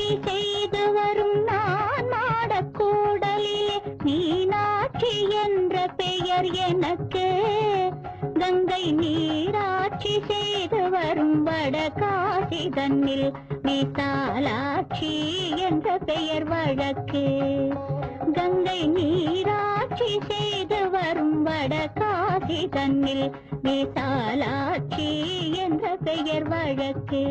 ஆட்சி செய்து வரும் நான் மாடக்கூடலிலே மீனாட்சி என்ற பெயர் எனக்கு. கங்கை நீராட்சி செய்து வரும் வடகாசி தன்னில் விசாலாட்சி என்ற பெயர் வழக்கு. கங்கை நீராட்சி செய்து வரும் வடகாசி தன்னில் விசாலாட்சி என்ற பெயர் வழக்கு.